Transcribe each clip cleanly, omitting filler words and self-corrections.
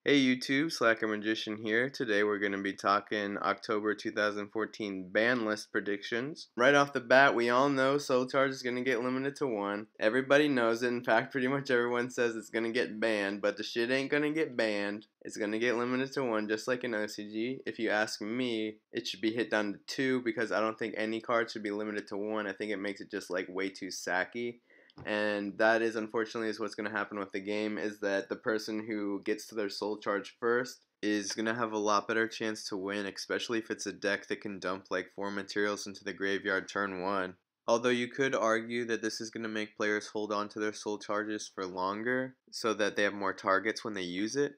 Hey YouTube, Slacker Magician here. Today we're going to be talking October 2014 ban list predictions. Right off the bat, we all know Soul Charge is going to get limited to 1. Everybody knows it. In fact, pretty much everyone says it's going to get banned, but the shit ain't going to get banned. It's going to get limited to 1, just like an OCG. If you ask me, it should be hit down to 2 because I don't think any card should be limited to 1. I think it makes it just like way too sacky. And that is unfortunately what's going to happen with the game, is that the person who gets to their soul charge first is going to have a lot better chance to win, especially if it's a deck that can dump like 4 materials into the graveyard turn 1. Although you could argue that this is going to make players hold on to their soul charges for longer so that they have more targets when they use it.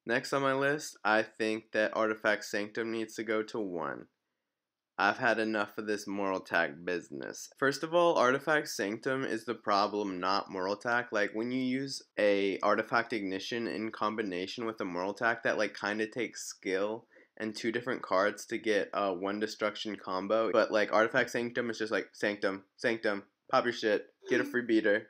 Next on my list, I think that Artifact Sanctum needs to go to 1. I've had enough of this Moral Attack business. First of all, Artifact Sanctum is the problem, not Moral Attack. Like, when you use a Artifact Ignition in combination with a Moral Attack, that like kind of takes skill and 2 different cards to get a 1 destruction combo. But like, Artifact Sanctum is just like, Sanctum, Sanctum, pop your shit, get a free beater.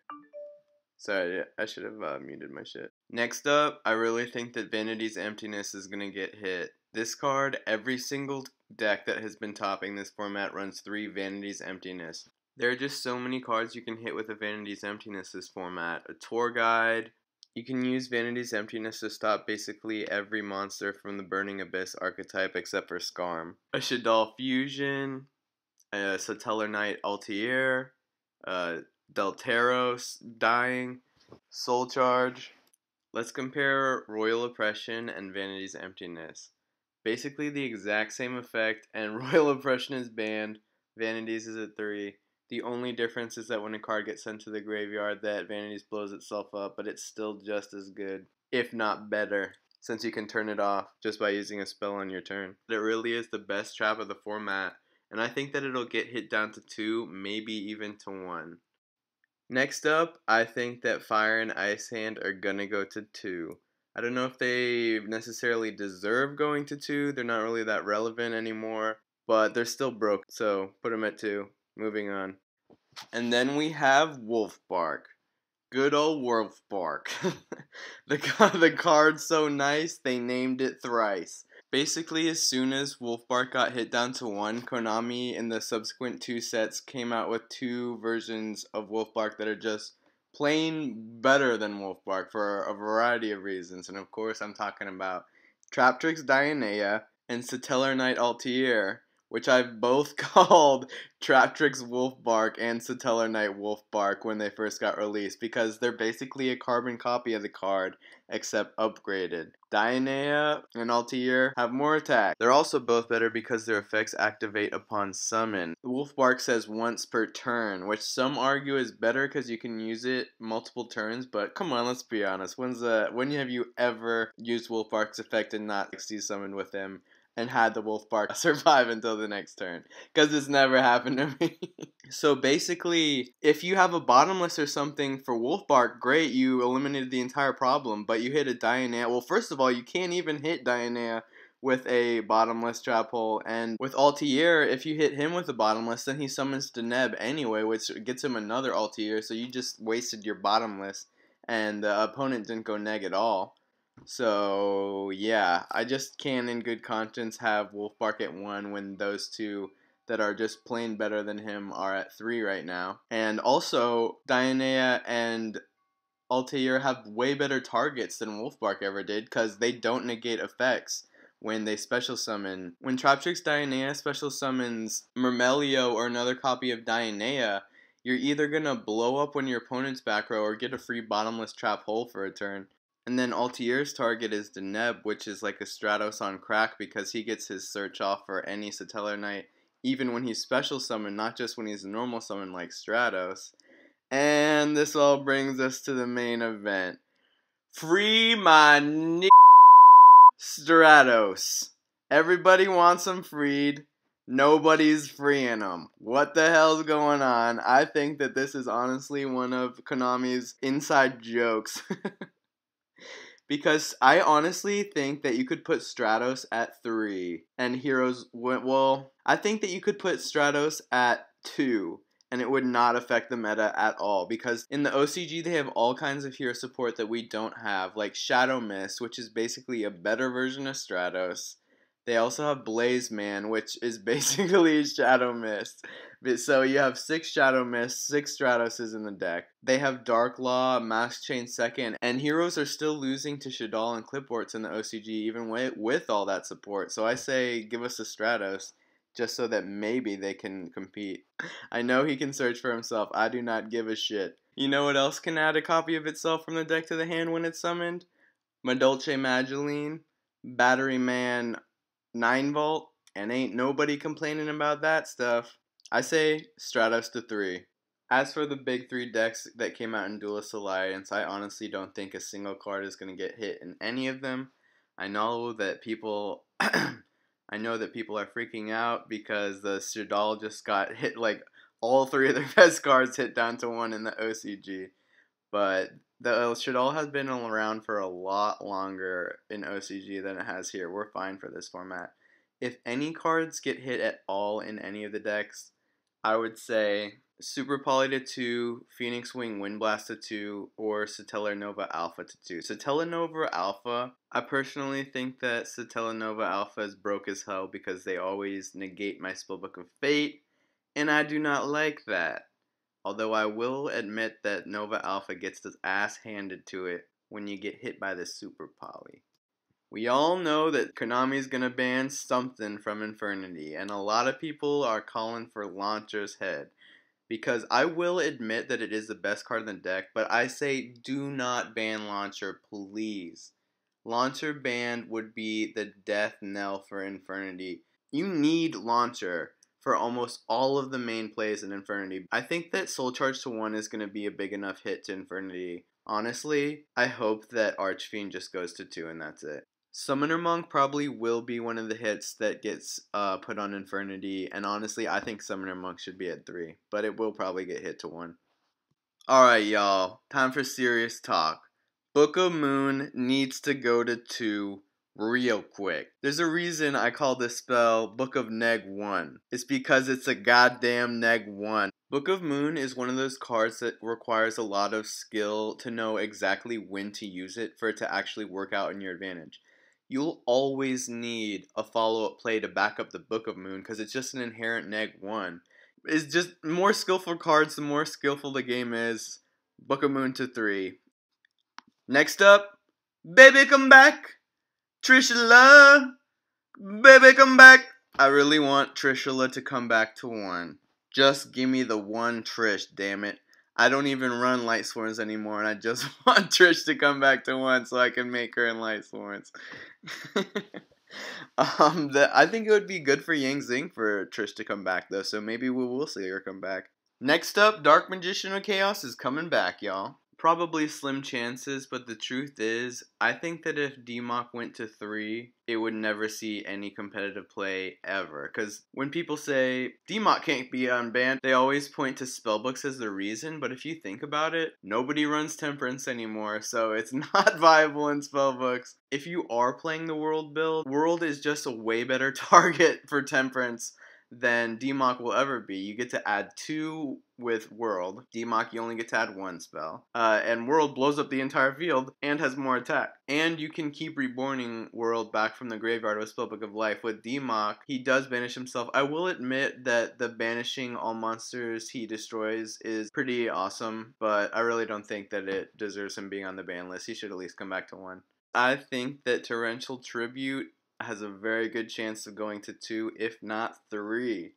Sorry, I should have muted my shit. Next up, I really think that Vanity's Emptiness is going to get hit. This card, every single deck that has been topping this format runs 3 Vanity's Emptiness. There are just so many cards you can hit with a Vanity's Emptiness this format. A Tour Guide. You can use Vanity's Emptiness to stop basically every monster from the Burning Abyss archetype except for Skarm. A Shaddoll Fusion. A SATELLARKNIGHT ALTAIR. Delteros dying. Soul Charge. Let's compare Royal Oppression and Vanity's Emptiness. Basically the exact same effect, and Royal Oppression is banned, Vanity's is at 3. The only difference is that when a card gets sent to the graveyard, that Vanity's blows itself up, but it's still just as good, if not better, since you can turn it off just by using a spell on your turn. It really is the best trap of the format, and I think that it'll get hit down to 2, maybe even to 1. Next up, I think that Fire and Ice Hand are gonna go to 2. I don't know if they necessarily deserve going to 2. They're not really that relevant anymore, but they're still broke, so put them at 2. Moving on. And then we have WOLFBARK. Good old WOLFBARK. The card's so nice, they named it thrice. Basically, as soon as WOLFBARK got hit down to 1, Konami in the subsequent 2 sets came out with 2 versions of WOLFBARK that are just plain better than WOLFBARK for a variety of reasons. And of course, I'm talking about TRAPTRIX DIONAEA and SATELLARKNIGHT ALTAIR, which I've both called TRAPTRIX WOLFBARK and SATELLARKNIGHT WOLFBARK when they first got released, because they're basically a carbon copy of the card, except upgraded. DIONAEA and ALTAIR have more attack. They're also both better because their effects activate upon summon. WOLFBARK says once per turn, which some argue is better because you can use it multiple turns, but come on, let's be honest. When have you ever used WOLFBARK's effect and not see summoned with him and had the WOLFBARK survive until the next turn? Because it's never happened to me. So basically, if you have a bottomless or something for WOLFBARK, great, you eliminated the entire problem, but you hit a DIONAEA. Well, first of all, you can't even hit DIONAEA with a bottomless trap hole, and with ALTAIR, if you hit him with a bottomless, then he summons Deneb anyway, which gets him another ALTAIR, so you just wasted your bottomless, and the opponent didn't go neg at all. So yeah, I just can't in good conscience have WOLFBARK at 1 when those 2 that are just plain better than him are at 3 right now. And also, DIONAEA and ALTAIR have way better targets than WOLFBARK ever did, because they don't negate effects when they special summon. When TRAPTRIX DIONAEA special summons Myrmelio or another copy of DIONAEA, you're either gonna blow up when your opponent's back row or get a free bottomless trap hole for a turn. And then ALTAIR's target is Deneb, which is like a Stratos on crack because he gets his search off for any SATELLARKNIGHT, even when he's special summoned, not just when he's normal summoned like Stratos. And this all brings us to the main event. Free my Stratos. Everybody wants him freed. Nobody's freeing him. What the hell's going on? I think that this is honestly one of Konami's inside jokes. Because I honestly think that you could put Stratos at 3 and Heroes, well, I think that you could put Stratos at 2 and it would not affect the meta at all, because in the OCG they have all kinds of hero support that we don't have, like Shadow Mist, which is basically a better version of Stratos. They also have Blaze Man, which is basically Shadow Mist. So you have 6 Shadow Mists, 6 Stratoses in the deck. They have Dark Law, Mask Chain second, and heroes are still losing to Shaddoll and Clipboards in the OCG even with all that support. So I say give us a Stratos, just so that maybe they can compete. I know he can search for himself. I do not give a shit. You know what else can add a copy of itself from the deck to the hand when it's summoned? Madolche Mageline, Battery Man 9 Volt, and ain't nobody complaining about that stuff. I say Stratos to 3. As for the big 3 decks that came out in Duelist Alliance, I honestly don't think a single card is going to get hit in any of them. I know that people I know that people are freaking out because the Shaddoll just got hit, like all 3 of their best cards hit down to 1 in the OCG. But the Shaddoll has been around for a lot longer in OCG than it has here. We're fine for this format. If any cards get hit at all in any of the decks, I would say Super Poly to 2, Phoenix Wing Windblast to 2, or Satellar Nova Alpha to 2. Satellar Nova Alpha, I personally think that Satellar Nova Alpha is broke as hell because they always negate my Spellbook of Fate, and I do not like that. Although I will admit that Nova Alpha gets its ass handed to it when you get hit by the Super Poly. We all know that Konami's gonna ban something from Infernity, and a lot of people are calling for Launcher's head. Because I will admit that it is the best card in the deck, but I say do not ban Launcher, please. Launcher banned would be the death knell for Infernity. You need Launcher for almost all of the main plays in Infernity. I think that Soul Charge to 1 is going to be a big enough hit to Infernity. Honestly, I hope that Archfiend just goes to 2 and that's it. Summoner Monk probably will be one of the hits that gets put on Infernity, and honestly, I think Summoner Monk should be at 3, but it will probably get hit to 1. Alright, y'all, time for serious talk. Book of Moon needs to go to 2 real quick. There's a reason I call this spell Book of Neg 1. It's because it's a goddamn Neg 1. Book of Moon is one of those cards that requires a lot of skill to know exactly when to use it for it to actually work out in your advantage. You'll always need a follow-up play to back up the Book of Moon because it's just an inherent Neg 1. It's just more skillful cards, the more skillful the game is. Book of Moon to 3. Next up, Baby Come Back! Trishula! Baby Come Back! I really want Trishula to come back to 1. Just give me the 1 Trish, damn it. I don't even run Light Sworns anymore, and I just want Trish to come back to 1 so I can make her in Light Sworns. I think it would be good for Yang Zing for Trish to come back, though, so maybe we will see her come back. Next up, Dark Magician of Chaos is coming back, y'all. Probably slim chances, but the truth is, I think that if DMOC went to 3, it would never see any competitive play ever. Because when people say DMOC can't be unbanned, they always point to spellbooks as the reason, but if you think about it, nobody runs Temperance anymore, so it's not viable in spellbooks. If you are playing the World build, World is just a way better target for Temperance than DMOC will ever be. You get to add 2 with World. DMOC, you only get to add 1 spell. And World blows up the entire field and has more attack. And you can keep reborning World back from the graveyard with Spellbook of Life. With DMOC, he does banish himself. I will admit that the banishing all monsters he destroys is pretty awesome, but I really don't think that it deserves him being on the ban list. He should at least come back to 1. I think that Torrential Tribute has a very good chance of going to 2, if not 3.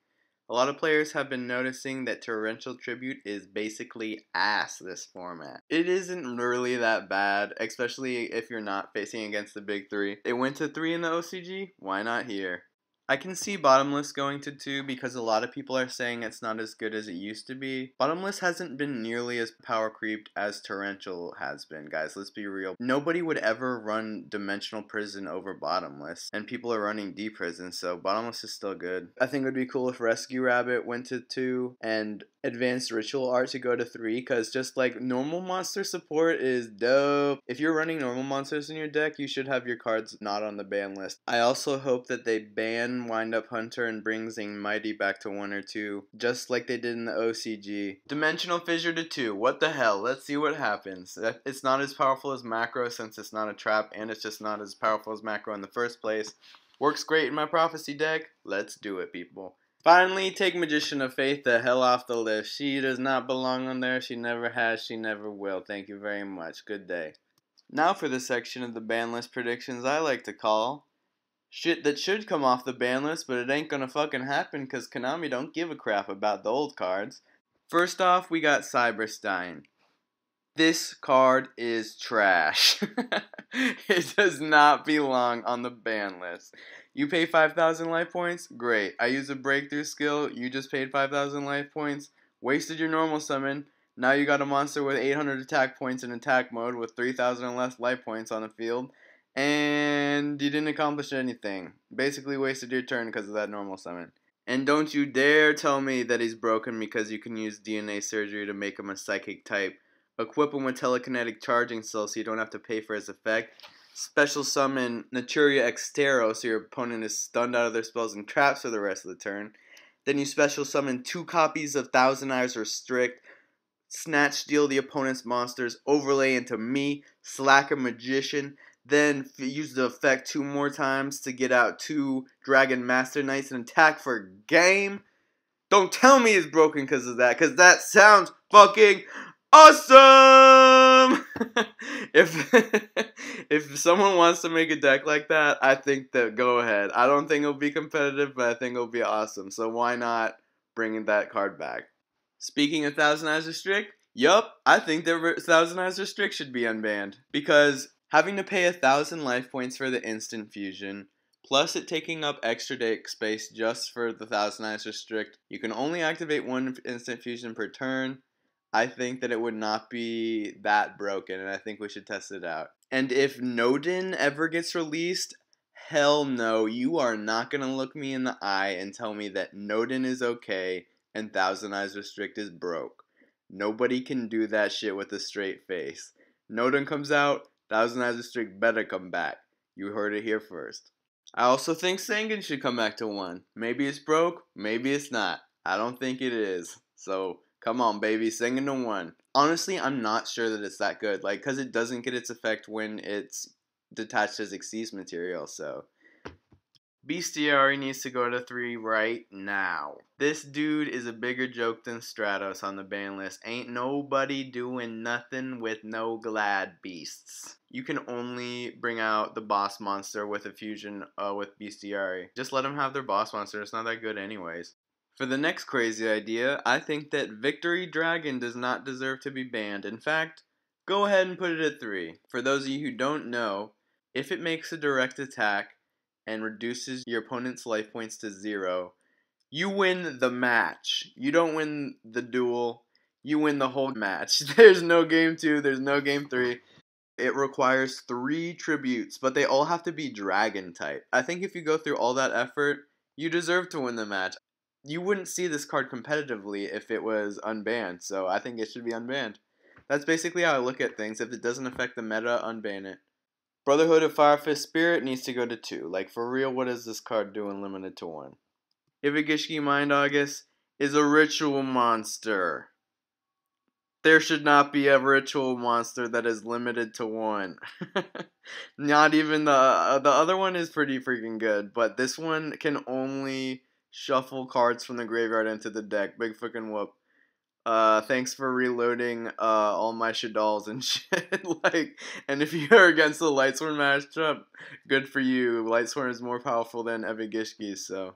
A lot of players have been noticing that Torrential Tribute is basically ass this format. It isn't really that bad, especially if you're not facing against the big 3. It went to 3 in the OCG, why not here? I can see Bottomless going to 2 because a lot of people are saying it's not as good as it used to be. Bottomless hasn't been nearly as power creeped as Torrential has been, guys. Let's be real. Nobody would ever run Dimensional Prison over Bottomless, and people are running D Prison, so Bottomless is still good. I think it would be cool if Rescue Rabbit went to 2, and advanced ritual art to go to 3, because just like normal monster support is dope. If you're running normal monsters in your deck, you should have your cards not on the ban list. I also hope that they ban Wind Up Hunter and bring Zing Mighty back to 1 or 2, just like they did in the OCG. Dimensional Fissure to 2, what the hell, let's see what happens. It's not as powerful as Macro since it's not a trap, and it's just not as powerful as Macro in the first place. Works great in my Prophecy deck, let's do it, people. Finally, take Magician of Faith the hell off the list. She does not belong on there. She never has. She never will. Thank you very much. Good day. Now for the section of the ban list predictions I like to call shit that should come off the ban list, but it ain't gonna fucking happen because Konami don't give a crap about the old cards. First off, we got STEIN. This card is trash. It does not belong on the ban list. You pay 5,000 life points? Great. I use a breakthrough skill. You just paid 5,000 life points. Wasted your normal summon. Now you got a monster with 800 attack points in attack mode with 3,000 or less life points on the field. And you didn't accomplish anything. Basically wasted your turn because of that normal summon. And don't you dare tell me that he's broken because you can use DNA surgery to make him a psychic type. Equip him with telekinetic charging cells so you don't have to pay for his effect. Special summon Naturia Extero so your opponent is stunned out of their spells and traps for the rest of the turn. Then you special summon 2 copies of Thousand Eyes Restrict. Snatch Steal the opponent's monsters. Overlay into me. Slacker Magician. Then use the effect 2 more times to get out 2 Dragon Master Knights and attack for game. Don't tell me it's broken because of that, because that sounds fucking awesome! If someone wants to make a deck like that, I think that go ahead. I don't think it'll be competitive, but I think it'll be awesome. So why not bring that card back? Speaking of Thousand Eyes Restrict, yup, I think that Thousand Eyes Restrict should be unbanned. Because having to pay 1,000 life points for the instant fusion, plus it taking up extra deck space just for the Thousand Eyes Restrict, you can only activate 1 instant fusion per turn. I think that it would not be that broken, and I think we should test it out. And if Nodin ever gets released, hell no, you are not going to look me in the eye and tell me that Nodin is okay and Thousand Eyes Restrict is broke. Nobody can do that shit with a straight face. Nodin comes out, Thousand Eyes Restrict better come back. You heard it here first. I also think SANGAN should come back to 1. Maybe it's broke, maybe it's not. I don't think it is. So come on, baby, SANGAN to 1. Honestly, I'm not sure that it's that good, like, because it doesn't get its effect when it's detached as Xyz material, so. Bestiari needs to go to 3 right now. This dude is a bigger joke than Stratos on the ban list. Ain't nobody doing nothing with no Glad Beasts. You can only bring out the boss monster with a fusion with Bestiari. Just let them have their boss monster, it's not that good anyways. For the next crazy idea, I think that Victory Dragon does not deserve to be banned. In fact, go ahead and put it at 3. For those of you who don't know, if it makes a direct attack and reduces your opponent's life points to 0, you win the match. You don't win the duel, you win the whole match. There's no game 2, there's no game 3. It requires 3 tributes, but they all have to be dragon type. I think if you go through all that effort, you deserve to win the match. You wouldn't see this card competitively if it was unbanned, so I think it should be unbanned. That's basically how I look at things. If it doesn't affect the meta, unban it. Brotherhood of Firefist Spirit needs to go to 2. Like, for real, what is this card doing limited to 1? EVIGISHKI Mind August is a ritual monster. There should not be a ritual monster that is limited to 1. Not even the other one is pretty freaking good, but this one can only shuffle cards from the graveyard into the deck. Big freaking whoop. Thanks for reloading all my Shadals and shit. Like, and if you're against the Lightsworn matchup, good for you. Lightsworn is more powerful than EVIGISHKI, so.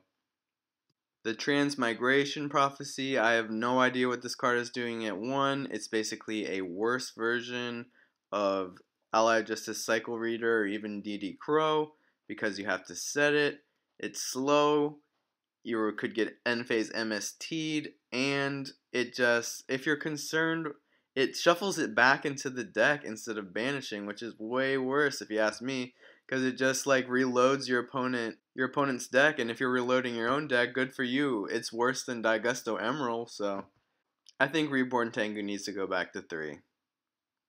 The Transmigration Prophecy, I have no idea what this card is doing at 1. It's basically a worse version of Allied Justice Cycle Reader or even DD Crow because you have to set it. It's slow. You could get end phase MST'd, and it just, if you're concerned, it shuffles it back into the deck instead of banishing, which is way worse if you ask me, because it just like reloads your opponent's deck, and if you're reloading your own deck, good for you. It's worse than Daigusto Emerald, so I think Reborn Tengu needs to go back to 3.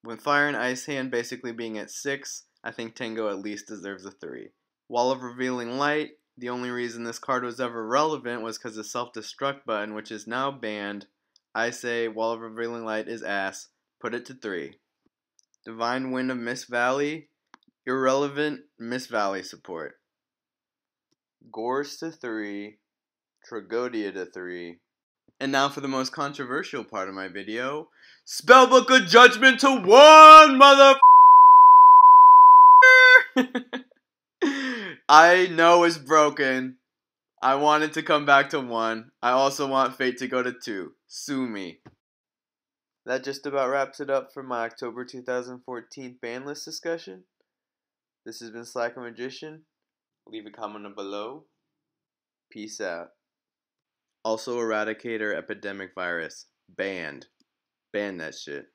With Fire and Ice Hand basically being at 6, I think Tengu at least deserves a 3. Wall of Revealing Light, the only reason this card was ever relevant was because the self-destruct button, which is now banned. I say Wall of Revealing Light is ass. Put it to 3. Divine Wind of Mist Valley, irrelevant Mist Valley support. Gorse to 3. Tragodia to 3. And now for the most controversial part of my video. Spellbook of Judgment to 1, mother. I know it's broken. I want it to come back to 1. I also want Fate to go to 2. Sue me. That just about wraps it up for my October 2014 Banlist discussion. This has been Slacker Magician. Leave a comment below. Peace out. Also, Eradicator Epidemic Virus. Banned. Ban that shit.